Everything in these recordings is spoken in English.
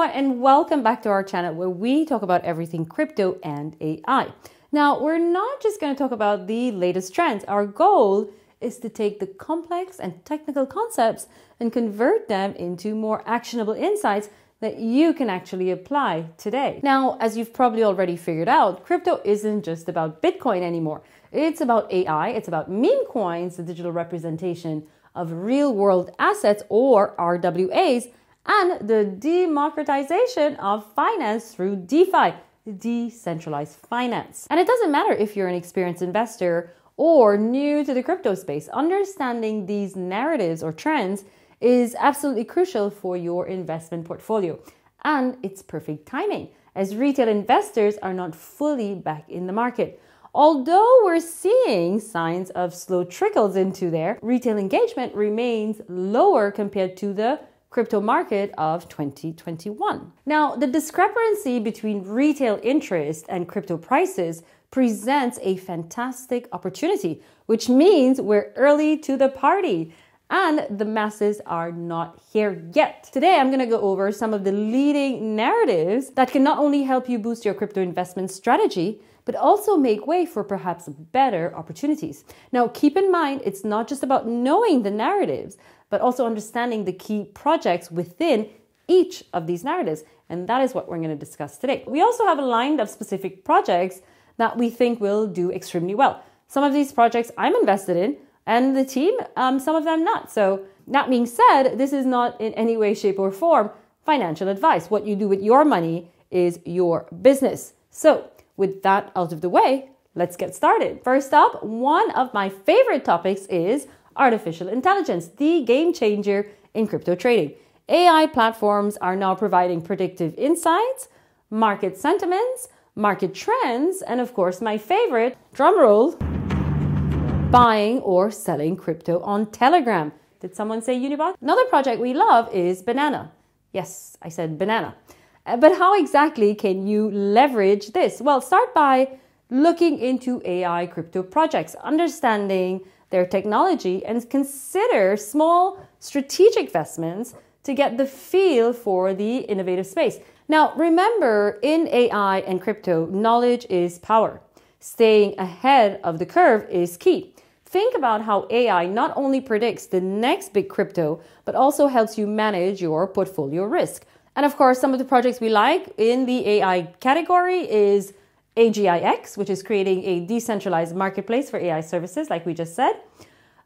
everyone, and welcome back to our channel where we talk about everything crypto and AI. Now, we're not just going to talk about the latest trends. Our goal is to take the complex and technical concepts and convert them into more actionable insights that you can actually apply today. Now, as you've probably already figured out, crypto isn't just about Bitcoin anymore. It's about AI, it's about meme coins, the digital representation of real-world assets or RWAs, and the democratization of finance through DeFi, decentralized finance. And it doesn't matter if you're an experienced investor or new to the crypto space, understanding these narratives or trends is absolutely crucial for your investment portfolio. And it's perfect timing, as retail investors are not fully back in the market. Although we're seeing signs of slow trickles into there, retail engagement remains lower compared to the crypto market of 2021. Now, the discrepancy between retail interest and crypto prices presents a fantastic opportunity, which means we're early to the party and the masses are not here yet. Today, I'm going to go over some of the leading narratives that can not only help you boost your crypto investment strategy, but also make way for perhaps better opportunities. Now, keep in mind, it's not just about knowing the narratives, but also understanding the key projects within each of these narratives. And that is what we're going to discuss today. We also have a line of specific projects that we think will do extremely well. Some of these projects I'm invested in, and the team, some of them not. So that being said, this is not in any way, shape, or form financial advice. What you do with your money is your business. So with that out of the way, let's get started. First up, one of my favorite topics is artificial intelligence, the game changer in crypto trading. AI platforms are now providing predictive insights, market sentiments, market trends, and of course, my favorite, drumroll, buying or selling crypto on Telegram. Did someone say Unibot? Another project we love is Banana. Yes, I said banana. But how exactly can you leverage this? Well, start by looking into AI crypto projects, understanding their technology, and consider small strategic investments to get the feel for the innovative space. Now, remember, in AI and crypto, knowledge is power. Staying ahead of the curve is key. Think about how AI not only predicts the next big crypto, but also helps you manage your portfolio risk. And of course, some of the projects we like in the AI category is AGIX, which is creating a decentralized marketplace for AI services, like we just said.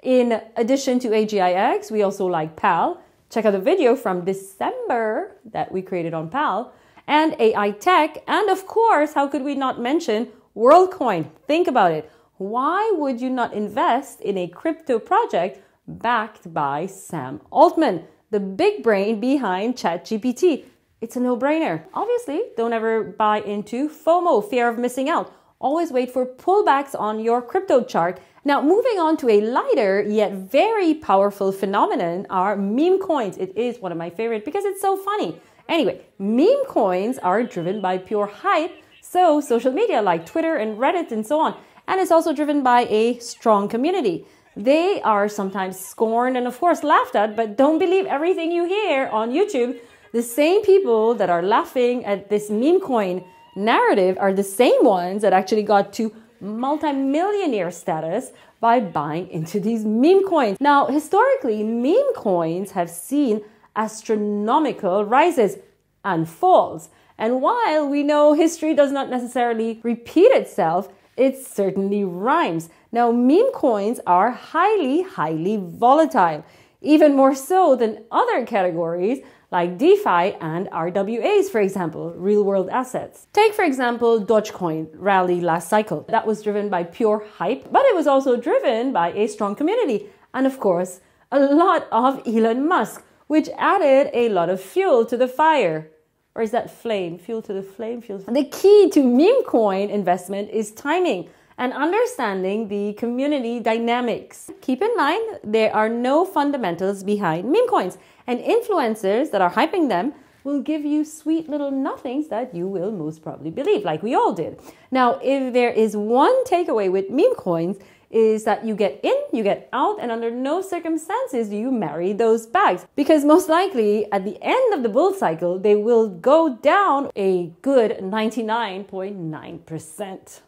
In addition to AGIX, we also like PAL. Check out the video from December that we created on PAL, and AI Tech. And of course, how could we not mention WorldCoin? Think about it. Why would you not invest in a crypto project backed by Sam Altman, the big brain behind ChatGPT? It's a no-brainer. Obviously, don't ever buy into FOMO, fear of missing out. Always wait for pullbacks on your crypto chart. Now, moving on to a lighter yet very powerful phenomenon are meme coins. It is one of my favorite because it's so funny. Anyway, meme coins are driven by pure hype, so social media like Twitter and Reddit and so on. And it's also driven by a strong community. They are sometimes scorned and of course laughed at, but don't believe everything you hear on YouTube. The same people that are laughing at this meme coin narrative are the same ones that actually got to multi-millionaire status by buying into these meme coins. Now, historically, meme coins have seen astronomical rises and falls. And while we know history does not necessarily repeat itself, it certainly rhymes. Now, meme coins are highly volatile, even more so than other categories like DeFi and RWAs, for example, real-world assets. Take, for example, Dogecoin rally last cycle. That was driven by pure hype, but it was also driven by a strong community. And of course, a lot of Elon Musk, which added a lot of fuel to the fire. Or is that flame? Fuel to the flame? The key to meme coin investment is timing and understanding the community dynamics. Keep in mind, there are no fundamentals behind meme coins, and influencers that are hyping them will give you sweet little nothings that you will most probably believe, like we all did. Now, if there is one takeaway with meme coins, is that you get in, you get out, and under no circumstances do you marry those bags. Because most likely, at the end of the bull cycle, they will go down a good 99.9%.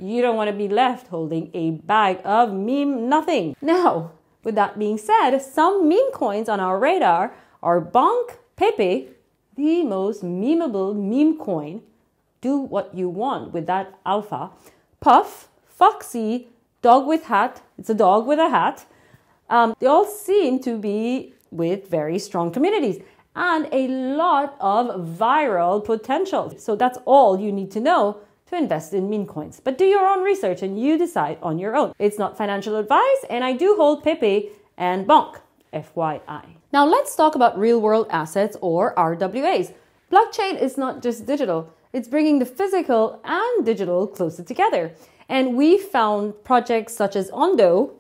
You don't want to be left holding a bag of meme nothing. Now, with that being said, some meme coins on our radar are Bonk, Pepe, the most memeable meme coin. Do what you want with that alpha. Puff, Foxy, Dog with Hat. It's a dog with a hat. They all seem to be with very strong communities and a lot of viral potential. So that's all you need to know to invest in meme coins. But do your own research and you decide on your own. It's not financial advice, and I do hold Pepe and Bonk, FYI. Now let's talk about real-world assets, or RWAs. Blockchain is not just digital. It's bringing the physical and digital closer together. And we found projects such as Ondo,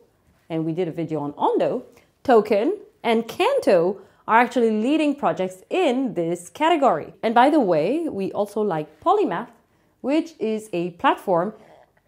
and we did a video on Ondo, Token, and Canto are actually leading projects in this category. And by the way, we also like Polymath, which is a platform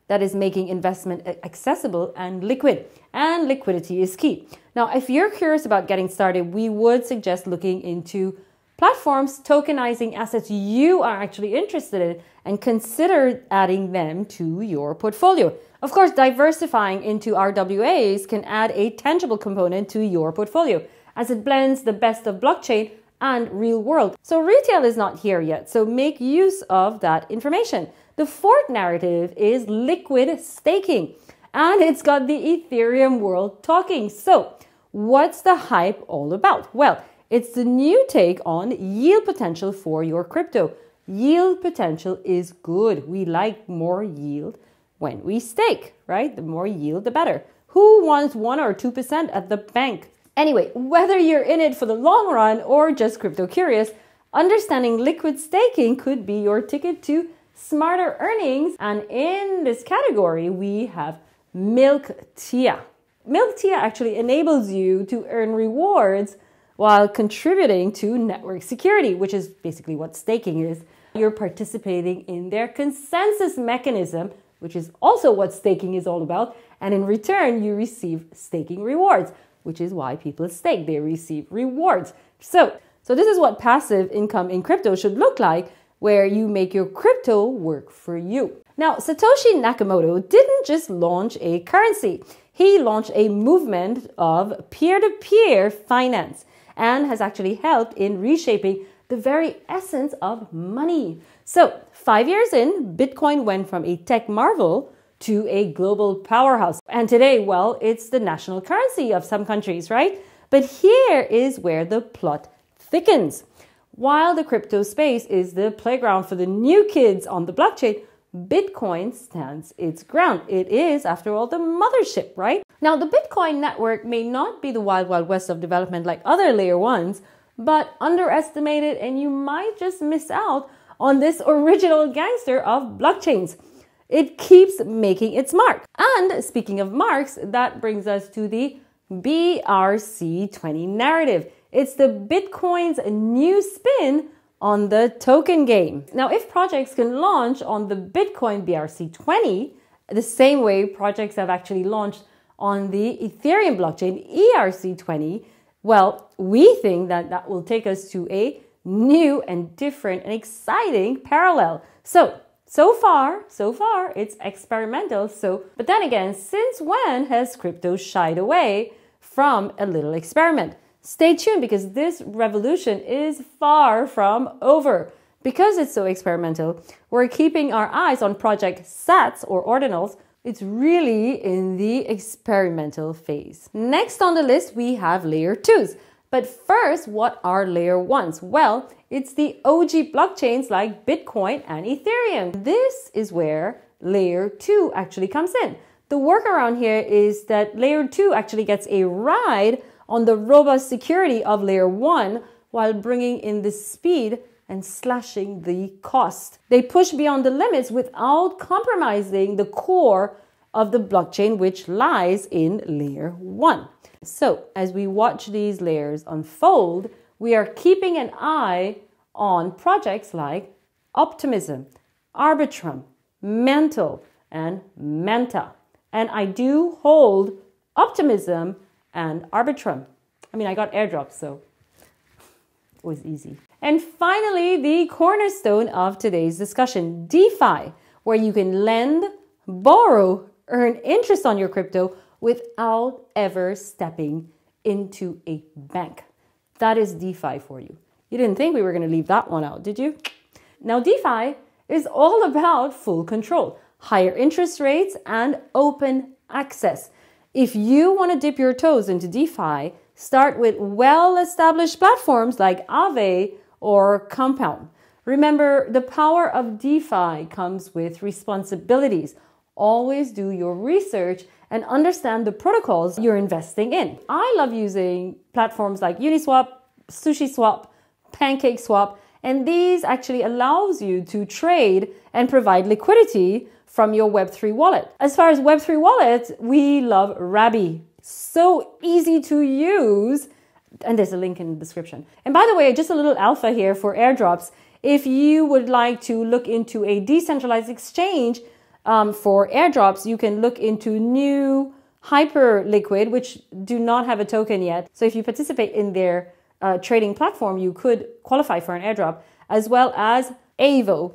that is making investment accessible and liquid. And liquidity is key. Now, if you're curious about getting started, we would suggest looking into platforms tokenizing assets you are actually interested in and consider adding them to your portfolio. Of course, diversifying into RWAs can add a tangible component to your portfolio as it blends the best of blockchain and real world. So retail is not here yet, so make use of that information. The fourth narrative is liquid staking, and it's got the Ethereum world talking. So what's the hype all about? Well, it's the new take on yield potential for your crypto. Yield potential is good. We like more yield when we stake, right? The more yield, the better. Who wants 1 or 2% at the bank? Anyway, whether you're in it for the long run or just crypto curious, understanding liquid staking could be your ticket to smarter earnings. And in this category, we have Milk Tia. Milk Tia actually enables you to earn rewards while contributing to network security, which is basically what staking is. You're participating in their consensus mechanism, which is also what staking is all about. And in return, you receive staking rewards, which is why people stake. They receive rewards. So this is what passive income in crypto should look like, where you make your crypto work for you. Now, Satoshi Nakamoto didn't just launch a currency. He launched a movement of peer-to-peer finance and has actually helped in reshaping the very essence of money. So 5 years in, Bitcoin went from a tech marvel to a global powerhouse. And today, well, it's the national currency of some countries, right? But here is where the plot thickens. While the crypto space is the playground for the new kids on the blockchain, Bitcoin stands its ground. It is, after all, the mothership, right? Now, the Bitcoin network may not be the wild, wild west of development like other layer ones, but underestimate it and you might just miss out on this original gangster of blockchains. It keeps making its mark. And speaking of marks, that brings us to the BRC20 narrative. It's the Bitcoin's new spin on the token game. Now, if projects can launch on the Bitcoin BRC20, the same way projects have actually launched on the Ethereum blockchain ERC20, well, we think that that will take us to a new and different and exciting parallel. So far, it's experimental. But then again, since when has crypto shied away from a little experiment? Stay tuned, because this revolution is far from over. Because it's so experimental, we're keeping our eyes on project sats or ordinals. It's really in the experimental phase. Next on the list, we have layer 2s. But first, what are layer 1s? Well, it's the OG blockchains like Bitcoin and Ethereum. This is where layer 2 actually comes in. The workaround here is that layer 2 actually gets a ride on the robust security of layer 1 while bringing in the speed and slashing the cost. They push beyond the limits without compromising the core of the blockchain, which lies in layer 1. So as we watch these layers unfold, we are keeping an eye on projects like Optimism, Arbitrum, Mantle, and Manta. And I do hold optimism and Arbitrum. I mean, I got airdrops, so it was easy. And finally, the cornerstone of today's discussion, DeFi, where you can lend, borrow, earn interest on your crypto without ever stepping into a bank. That is DeFi for you. You didn't think we were going to leave that one out, did you? Now, DeFi is all about full control, higher interest rates, and open access. If you want to dip your toes into DeFi, start with well-established platforms like Aave or Compound. Remember, the power of DeFi comes with responsibilities. Always do your research and understand the protocols you're investing in. I love using platforms like Uniswap, SushiSwap, PancakeSwap, and these actually allows you to trade and provide liquidity from your Web3 wallet. As far as Web3 wallets, we love Rabby. So easy to use. And there's a link in the description. And by the way, just a little alpha here for airdrops. If you would like to look into a decentralized exchange for airdrops, you can look into new Hyperliquid, which do not have a token yet. So if you participate in their trading platform, you could qualify for an airdrop, as well as Avo.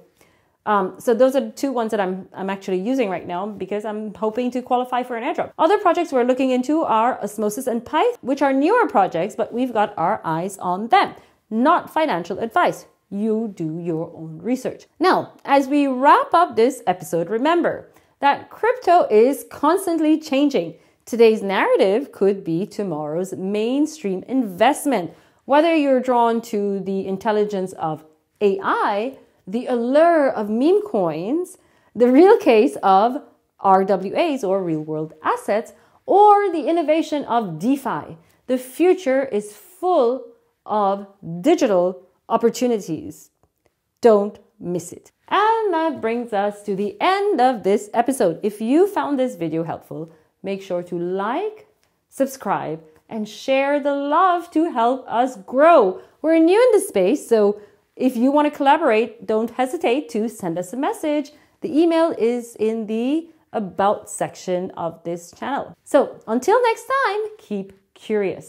So those are the two ones that I'm actually using right now because I'm hoping to qualify for an airdrop. Other projects we're looking into are Osmosis and Pyth, which are newer projects, but we've got our eyes on them. Not financial advice. You do your own research. Now, as we wrap up this episode, remember that crypto is constantly changing. Today's narrative could be tomorrow's mainstream investment. Whether you're drawn to the intelligence of AI, the allure of meme coins, the real case of RWAs or real world assets, or the innovation of DeFi, the future is full of digital opportunities. Don't miss it. And that brings us to the end of this episode. If you found this video helpful, make sure to like, subscribe, and share the love to help us grow. We're new in this space, so if you want to collaborate, don't hesitate to send us a message. The email is in the About section of this channel. So until next time, keep curious.